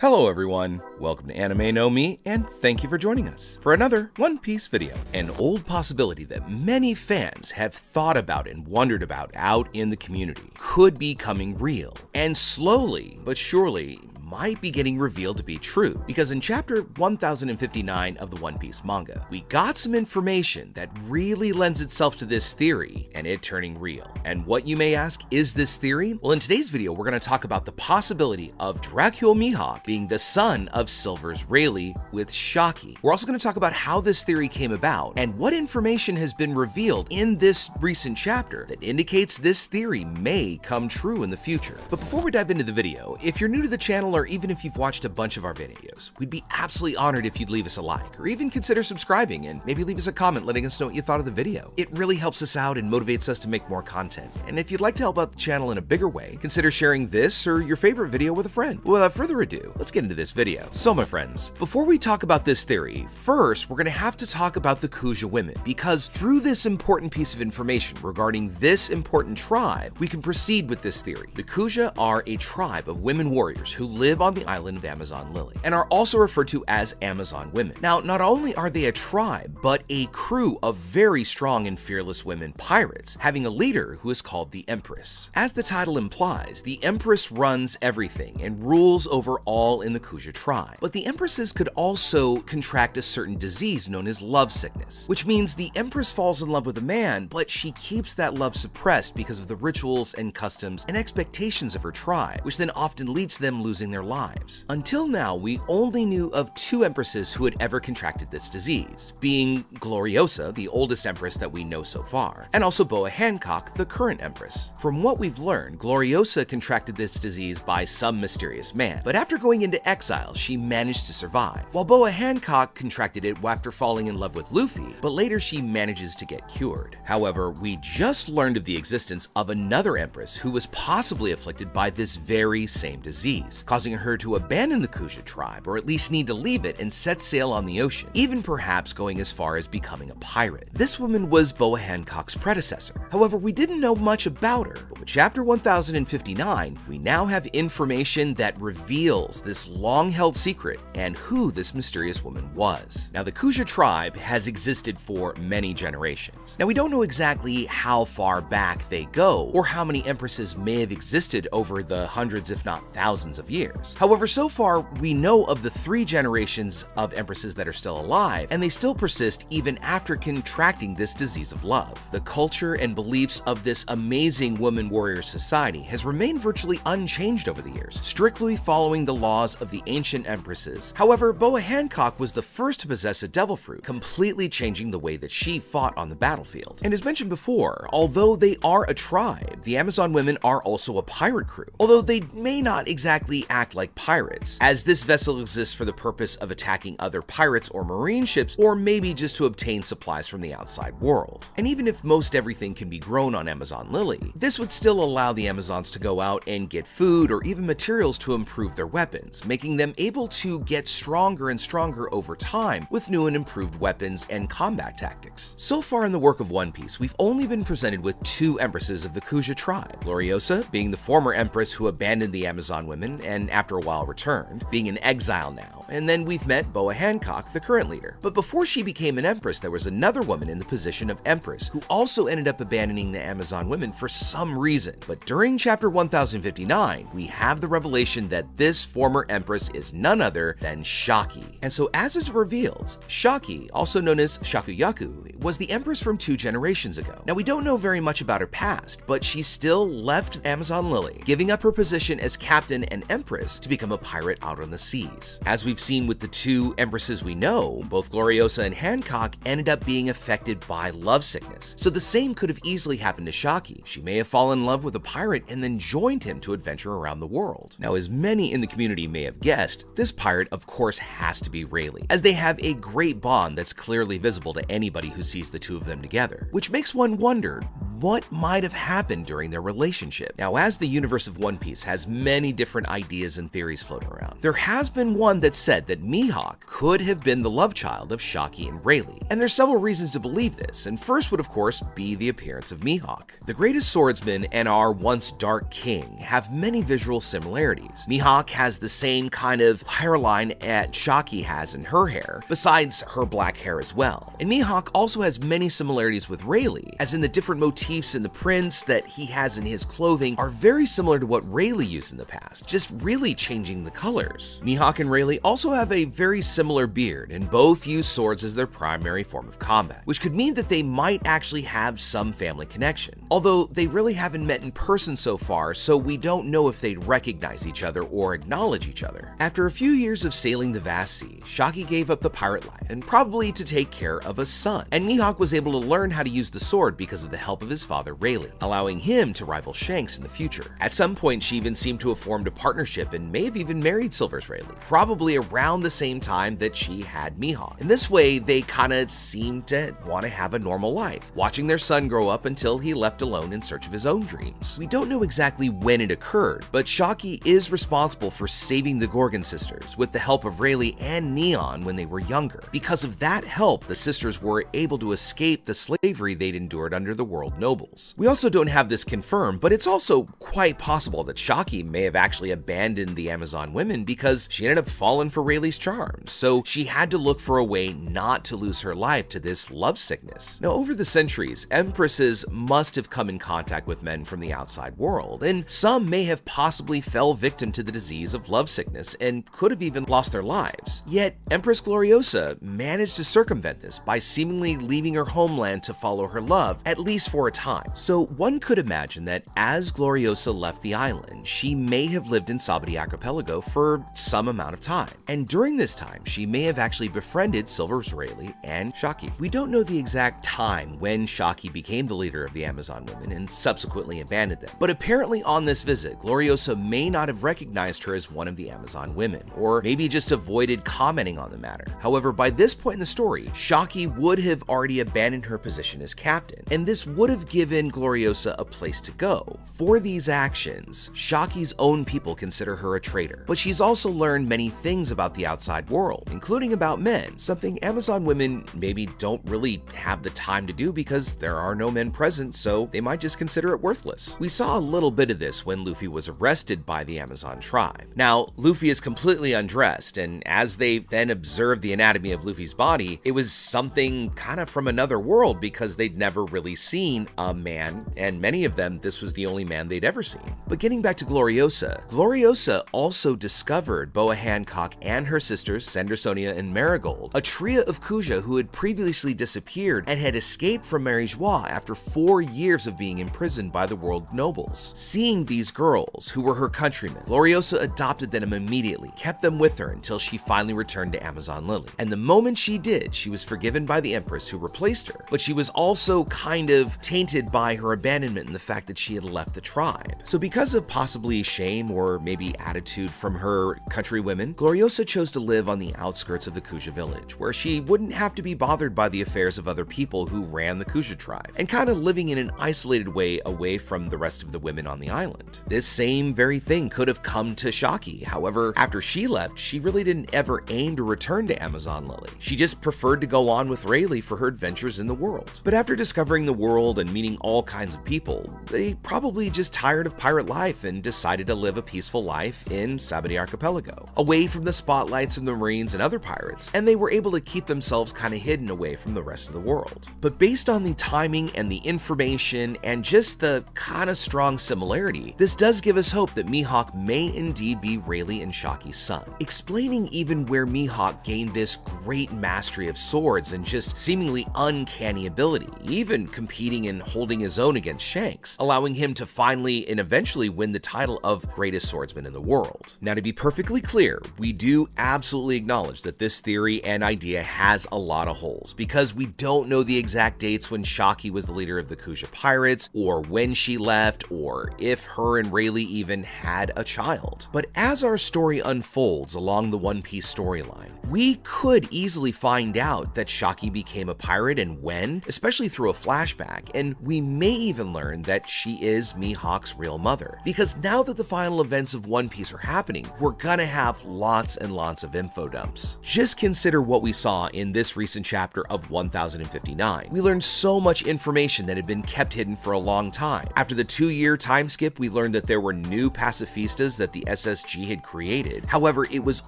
Hello everyone, welcome to Anime No Me, and thank you for joining us for another One Piece video. An old possibility that many fans have thought about and wondered about out in the community could be coming real, and slowly but surely might be getting revealed to be true, because in chapter 1059 of the One Piece manga, we got some information that really lends itself to this theory and it turning real. And what, you may ask, is this theory? Well, in today's video, we're going to talk about the possibility of Dracula Mihawk being the son of Silver's Rayleigh with Shakky. We're also going to talk about how this theory came about and what information has been revealed in this recent chapter that indicates this theory may come true in the future. But before we dive into the video, if you're new to the channel or even if you've watched a bunch of our videos, we'd be absolutely honored if you'd leave us a like or even consider subscribing and maybe leave us a comment letting us know what you thought of the video. It really helps us out and motivates us to make more content. And if you'd like to help out the channel in a bigger way, consider sharing this or your favorite video with a friend. Without further ado, let's get into this video. So my friends, before we talk about this theory, first we're going to have to talk about the Kuja women, because through this important piece of information regarding this important tribe, we can proceed with this theory. The Kuja are a tribe of women warriors who live on the island of Amazon Lily and are also referred to as Amazon women. Now, not only are they a tribe, but a crew of very strong and fearless women pirates, having a leader who is called the Empress. As the title implies, the Empress runs everything and rules over all in the Kuja tribe. But the Empresses could also contract a certain disease known as love sickness, which means the Empress falls in love with a man, but she keeps that love suppressed because of the rituals and customs and expectations of her tribe, which then often leads to them losing their lives. Until now, we only knew of two Empresses who had ever contracted this disease, being Gloriosa, the oldest Empress that we know so far, and also Boa Hancock, the current Empress. From what we've learned, Gloriosa contracted this disease by some mysterious man, but after going into exile, she managed to survive, while Boa Hancock contracted it after falling in love with Luffy, but later she manages to get cured. However, we just learned of the existence of another Empress who was possibly afflicted by this very same disease, causing her to abandon the Kuja tribe, or at least need to leave it and set sail on the ocean, even perhaps going as far as becoming a pirate. This woman was Boa Hancock's predecessor. However, we didn't know much about her, but with chapter 1059, we now have information that reveals this long-held secret and who this mysterious woman was. Now, the Kuja tribe has existed for many generations. Now, we don't know exactly how far back they go or how many Empresses may have existed over the hundreds if not thousands of years. However, so far we know of the 3 generations of Empresses that are still alive, and they still persist even after contracting this disease of love. The culture and beliefs of this amazing woman warrior society has remained virtually unchanged over the years, strictly following the laws of the ancient Empresses. However, Boa Hancock was the first to possess a devil fruit, completely changing the way that she fought on the battlefield. And as mentioned before, although they are a tribe, the Amazon women are also a pirate crew, although they may not exactly act like pirates, as this vessel exists for the purpose of attacking other pirates or marine ships, or maybe just to obtain supplies from the outside world. And even if most everything can be grown on Amazon Lily, this would still allow the Amazons to go out and get food or even materials to improve their weapons, making them able to get stronger and stronger over time with new and improved weapons and combat tactics. So far in the work of One Piece, we've only been presented with 2 Empresses of the Kuja tribe, Gloriosa being the former Empress who abandoned the Amazon women and after a while returned, being in exile now, and then we've met Boa Hancock, the current leader. But before she became an Empress, there was another woman in the position of Empress who also ended up abandoning the Amazon women for some reason. But during chapter 1059, we have the revelation that this former Empress is none other than Shakky. And so as it's revealed, Shakky, also known as Shakuyaku, was the Empress from 2 generations ago. Now, we don't know very much about her past, but she still left Amazon Lily, giving up her position as captain and Empress to become a pirate out on the seas. As we've seen with the 2 Empresses we know, both Gloriosa and Hancock ended up being affected by love sickness, so the same could have easily happened to Shakky. She may have fallen in love with a pirate and then joined him to adventure around the world. Now, as many in the community may have guessed, this pirate of course has to be Rayleigh, as they have a great bond that's clearly visible to anybody who sees the 2 of them together, which makes one wonder what might have happened during their relationship. Now, as the universe of One Piece has many different ideas and theories floating around, there has been one that said that Mihawk could have been the love child of Shakky and Rayleigh, and there's several reasons to believe this, and first would of course be the appearance of Mihawk. The greatest swordsman and our once dark king have many visual similarities. Mihawk has the same kind of hairline that Shakky has in her hair, besides her black hair as well. And Mihawk also has many similarities with Rayleigh, as in the different motifs in the prints that he has in his clothing are very similar to what Rayleigh used in the past, just really changing the colors. Mihawk and Rayleigh also have a very similar beard, and both use swords as their primary form of combat, which could mean that they might actually have some family connection. Although they really haven't met in person so far, so we don't know if they'd recognize each other or acknowledge each other. After a few years of sailing the vast sea, Shakky gave up the pirate life, and probably to take care of a son, and Mihawk was able to learn how to use the sword because of the help of his father Rayleigh, allowing him to rival Shanks in the future. At some point, she even seemed to have formed a partnership and may have even married Silver's Rayleigh, probably around the same time that she had Mihawk. In this way, they kinda seemed to want to have a normal life, watching their son grow up until he left alone in search of his own dreams. We don't know exactly when it occurred, but Shakky is responsible for saving the Gorgon sisters with the help of Rayleigh and Neon when they were younger. Because of that help, the sisters were able to escape the slavery they'd endured under the world nobles. We also don't have this confirmed, but it's also quite possible that Shakky may have actually abandoned the Amazon women because she ended up falling for Rayleigh's charms, so she had to look for a way not to lose her life to this love sickness. Now, over the centuries, empresses must have come in contact with men from the outside world, and some may have possibly fell victim to the disease of lovesickness and could have even lost their lives. Yet, Empress Gloriosa managed to circumvent this by seemingly leaving her homeland to follow her love, at least for a time. So one could imagine that as Gloriosa left the island, she may have lived in Sabadi Archipelago for some amount of time. And during this time, she may have actually befriended Silver's Rayleigh and Shakky. We don't know the exact time when Shakky became the leader of the Amazon women and subsequently abandoned them, but apparently on this visit, Gloriosa may not have recognized her as one of the Amazon women, or maybe just avoided commenting on the matter. However, by this point in the story, Shakky would have already abandoned her position as captain, and this would have given Gloriosa a place to go. For these actions, Shakky's own people consider her a traitor, but she's also learned many things about the outside world, including about men, something Amazon women maybe don't really have the time to do because there are no men present, so they might just consider it worthless. We saw a little bit of this when Luffy was arrested by the Amazon tribe. Now, Luffy is completely undressed, and as they then observed the anatomy of Luffy's body, it was something kind of from another world because they'd never really seen a man, and many of them, this was the only man they'd ever seen. But getting back to Gloriosa, Gloriosa also discovered Boa Hancock and her sisters, Sandersonia and Marigold, a trio of Kuja who had previously disappeared and had escaped from Mary Joie after 4 years of being imprisoned by the world nobles. Seeing these girls, who were her countrymen, Gloriosa adopted them immediately, kept them with her until she finally returned to Amazon Lily. And the moment she did, she was forgiven by the Empress who replaced her, but she was also kind of tainted by her abandonment and the fact that she had left the tribe. So because of possibly shame or maybe attitude from her countrywomen, Gloriosa chose to live on the outskirts of the Kuja village, where she wouldn't have to be bothered by the affairs of other people who ran the Kuja tribe, and kind of living in an isolated way away from the rest of the women on the island. This same very thing could have come to Shakky. However, after she left, she really didn't ever aim to return to Amazon Lily. She just preferred to go on with Rayleigh for her adventures in the world. But after discovering the world and meeting all kinds of people, they probably just tired of pirate life and decided to live a peaceful life in Sabadi Archipelago, away from the spotlights of the Marines and other pirates, and they were able to keep themselves kind of hidden away from the rest of the world. But based on the timing and the information and just the kind of strong similarity, this does give us hope that Mihawk may indeed be Rayleigh and Shakky's son, explaining even where Mihawk gained this great mastery of swords and just seemingly uncanny ability, even competing and holding his own against Shanks, allowing him to finally and eventually win the title of greatest swordsman in the world. Now, to be perfectly clear, we do absolutely acknowledge that this theory and idea has a lot of holes, because we don't know the exact dates when Shakky was the leader of the Kuja pirates, or when she left, or if her and Rayleigh even had a child. But as our story unfolds along the One Piece storyline, we could easily find out that Shakky became a pirate and when, especially through a flashback, and we may even learn that she is Mihawk's real mother. Because now that the final events of One Piece are happening, we're gonna have lots and lots of info dumps. Just consider what we saw in this recent chapter of 1059. We learned so much information that had been kept hidden for a long time. After the 2-year time skip, we learned that there were new pacifistas that the SSG she had created. However, it was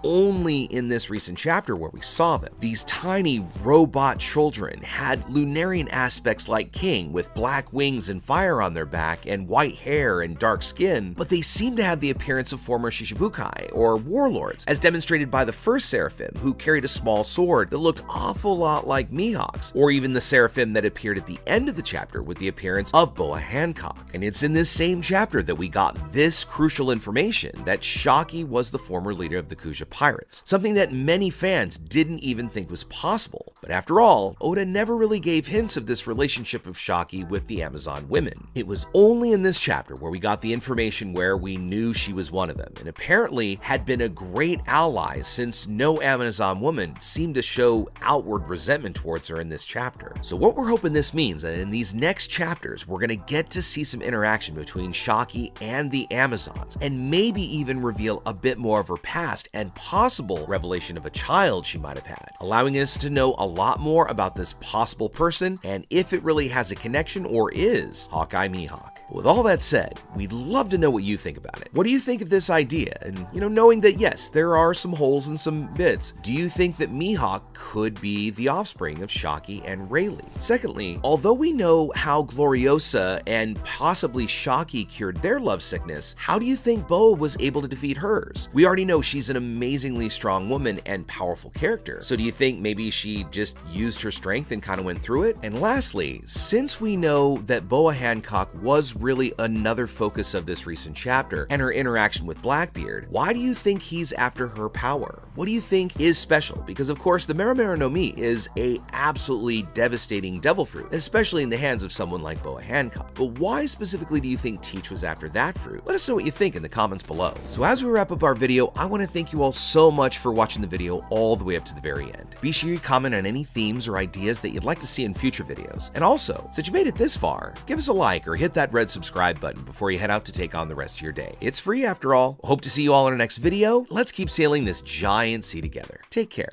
only in this recent chapter where we saw them. These tiny robot children had Lunarian aspects like King, with black wings and fire on their back and white hair and dark skin, but they seem to have the appearance of former Shichibukai, or warlords, as demonstrated by the first Seraphim, who carried a small sword that looked awful lot like Mihawk's, or even the Seraphim that appeared at the end of the chapter with the appearance of Boa Hancock. And it's in this same chapter that we got this crucial information that Shakky was the former leader of the Kuja pirates, something that many fans didn't even think was possible. But after all, Oda never really gave hints of this relationship of Shakky with the Amazon women. It was only in this chapter where we got the information where we knew she was one of them, and apparently had been a great ally, since no Amazon woman seemed to show outward resentment towards her in this chapter. So what we're hoping this means that in these next chapters, we're gonna get to see some interaction between Shakky and the Amazons, and maybe even reveal a bit more of her past and possible revelation of a child she might have had, allowing us to know a lot more about this possible person and if it really has a connection or is Hawkeye Mihawk. But with all that said, we'd love to know what you think about it. What do you think of this idea? And, knowing that yes, there are some holes and some bits, do you think that Mihawk could be the offspring of Shakky and Rayleigh? Secondly, although we know how Gloriosa and possibly Shakky cured their love sickness, how do you think Boa was able to defeat hers? We already know she's an amazingly strong woman and powerful character, so do you think maybe she just used her strength and kind of went through it? And lastly, since we know that Boa Hancock was really another focus of this recent chapter and her interaction with Blackbeard, why do you think he's after her power? What do you think is special? Because of course the Meramera no Mi is a absolutely devastating devil fruit, especially in the hands of someone like Boa Hancock. But why specifically do you think Teach was after that fruit? Let us know what you think in the comments below. So as we wrap up our video, I want to thank you all so much for watching the video all the way up to the very end. Be sure you comment on any themes or ideas that you'd like to see in future videos. And also, since you made it this far, give us a like or hit that red subscribe button before you head out to take on the rest of your day. It's free after all. Hope to see you all in our next video. Let's keep sailing this giant sea together. Take care.